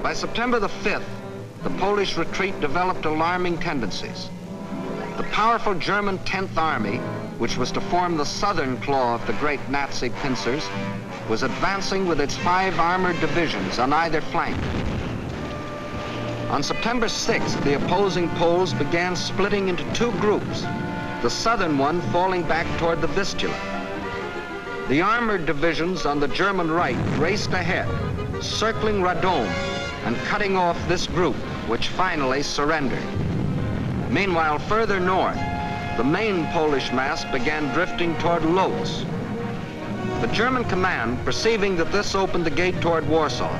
By September the 5th, the Polish retreat developed alarming tendencies. The powerful German 10th Army, which was to form the southern claw of the great Nazi pincers, was advancing with its 5 armored divisions on either flank. On September 6th, the opposing Poles began splitting into 2 groups, the southern one falling back toward the Vistula. The armored divisions on the German right raced ahead, circling Radom and cutting off this group, which finally surrendered. Meanwhile, further north, the main Polish mass began drifting toward Lodz. The German command, perceiving that this opened the gate toward Warsaw,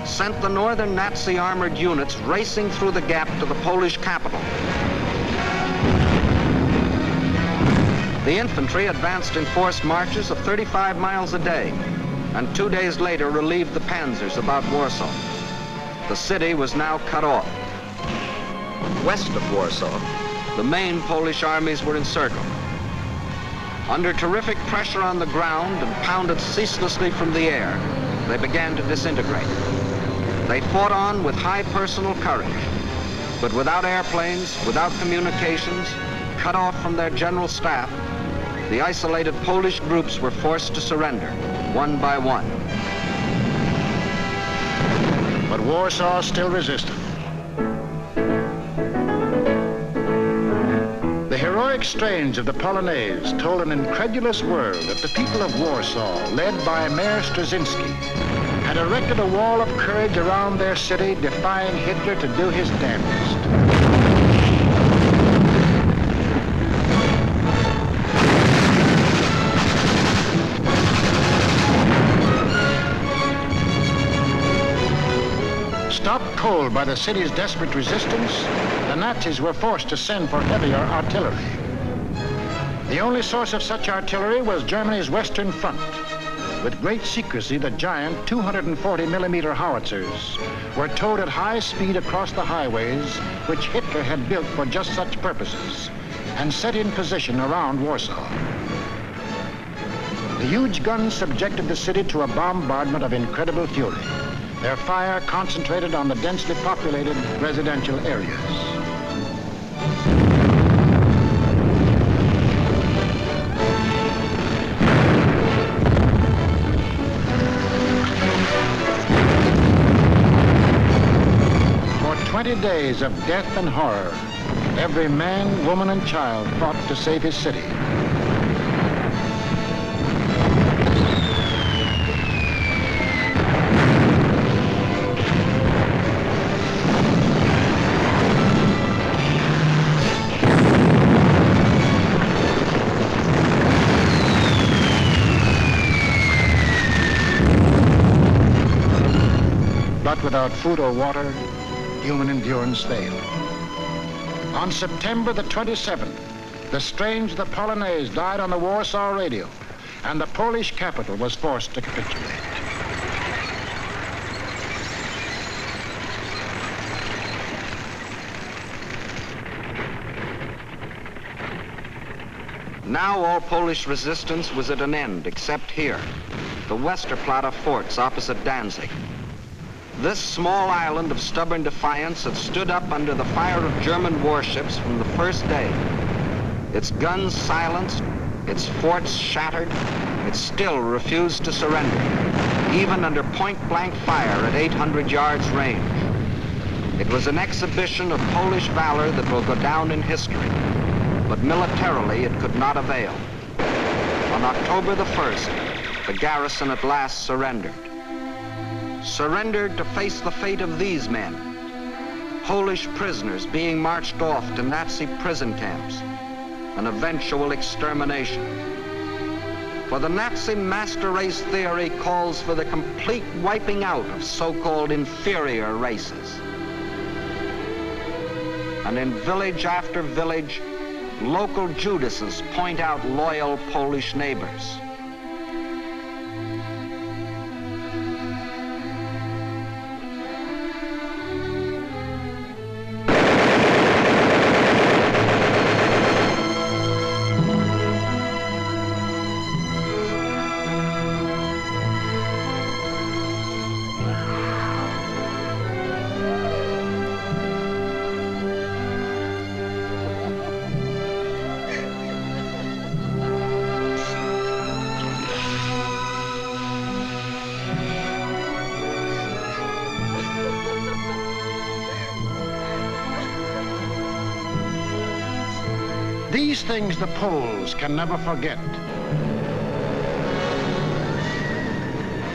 sent the northern Nazi armored units racing through the gap to the Polish capital. The infantry advanced in forced marches of 35 miles a day, and 2 days later relieved the panzers about Warsaw. The city was now cut off. West of Warsaw, the main Polish armies were encircled. Under terrific pressure on the ground and pounded ceaselessly from the air, they began to disintegrate. They fought on with high personal courage, but without airplanes, without communications, cut off from their general staff, the isolated Polish groups were forced to surrender, one by one. But Warsaw still resisted. The heroic strains of the Polonaise told an incredulous world that the people of Warsaw, led by Mayor Straczynski, had erected a wall of courage around their city, defying Hitler to do his damnedest. Stopped cold by the city's desperate resistance, the Nazis were forced to send for heavier artillery. The only source of such artillery was Germany's Western Front. With great secrecy, the giant 240mm howitzers were towed at high speed across the highways which Hitler had built for just such purposes and set in position around Warsaw. The huge guns subjected the city to a bombardment of incredible fury, their fire concentrated on the densely populated residential areas. For 20 days of death and horror, every man, woman, and child fought to save his city. Without food or water, human endurance failed. On September the 27th, the strains of the Polonaise died on the Warsaw radio, and the Polish capital was forced to capitulate. Now all Polish resistance was at an end, except here, the Westerplatte forts opposite Danzig. This small island of stubborn defiance had stood up under the fire of German warships from the first day. Its guns silenced, its forts shattered, it still refused to surrender, even under point-blank fire at 800 yards range. It was an exhibition of Polish valor that will go down in history, but militarily it could not avail. On October the 1st, the garrison at last surrendered. Surrendered to face the fate of these men, Polish prisoners being marched off to Nazi prison camps, an eventual extermination. For the Nazi master race theory calls for the complete wiping out of so-called inferior races. And in village after village, local Judases point out loyal Polish neighbors. these things the Poles can never forget,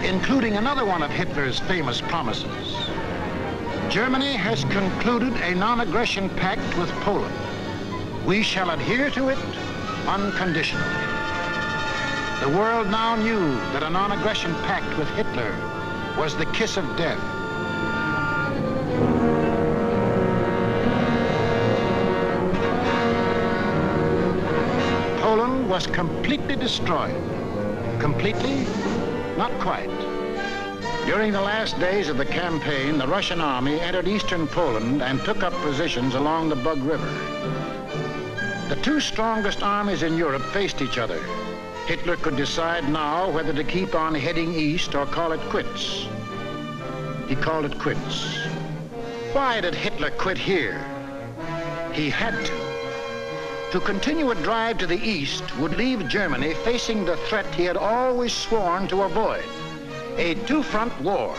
including another one of Hitler's famous promises. Germany has concluded a non-aggression pact with Poland. We shall adhere to it unconditionally. The world now knew that a non-aggression pact with Hitler was the kiss of death. Poland was completely destroyed. Completely? Not quite. During the last days of the campaign, the Russian army entered eastern Poland and took up positions along the Bug River. The two strongest armies in Europe faced each other. Hitler could decide now whether to keep on heading east or call it quits. He called it quits. Why did Hitler quit here? He had to. To continue a drive to the east would leave Germany facing the threat he had always sworn to avoid, a two-front war.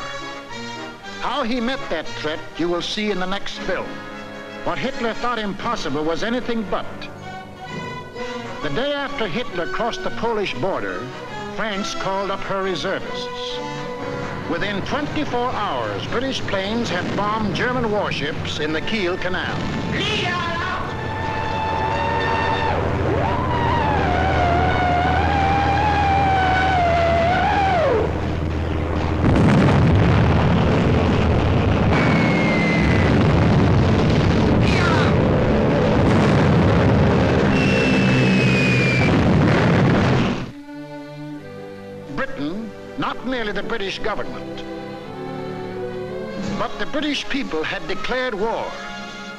How he met that threat you will see in the next film. What Hitler thought impossible was anything but. The day after Hitler crossed the Polish border, France called up her reservists. Within 24 hours, British planes had bombed German warships in the Kiel Canal. Not merely the British government, but the British people had declared war.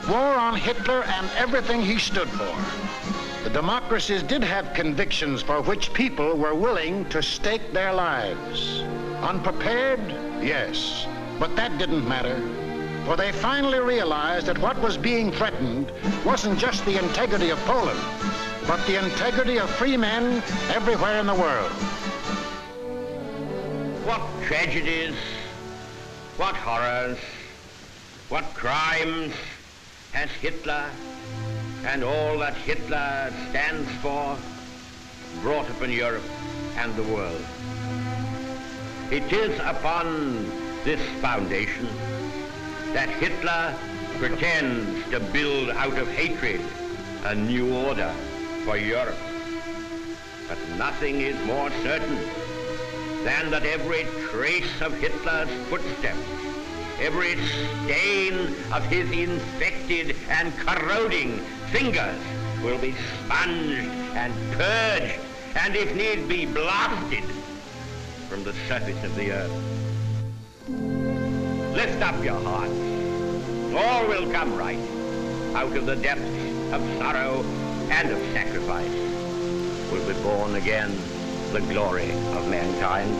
War on Hitler and everything he stood for. The democracies did have convictions for which people were willing to stake their lives. Unprepared? Yes, but that didn't matter. For they finally realized that what was being threatened wasn't just the integrity of Poland, but the integrity of free men everywhere in the world. What tragedies, what horrors, what crimes has Hitler and all that Hitler stands for brought upon Europe and the world. It is upon this foundation that Hitler pretends to build out of hatred a new order for Europe. But nothing is more certain than that every trace of Hitler's footsteps, every stain of his infected and corroding fingers will be sponged and purged, and if need be, blasted from the surface of the earth. Lift up your hearts. All will come right out of the depths of sorrow and of sacrifice. Will be born again the glory of mankind.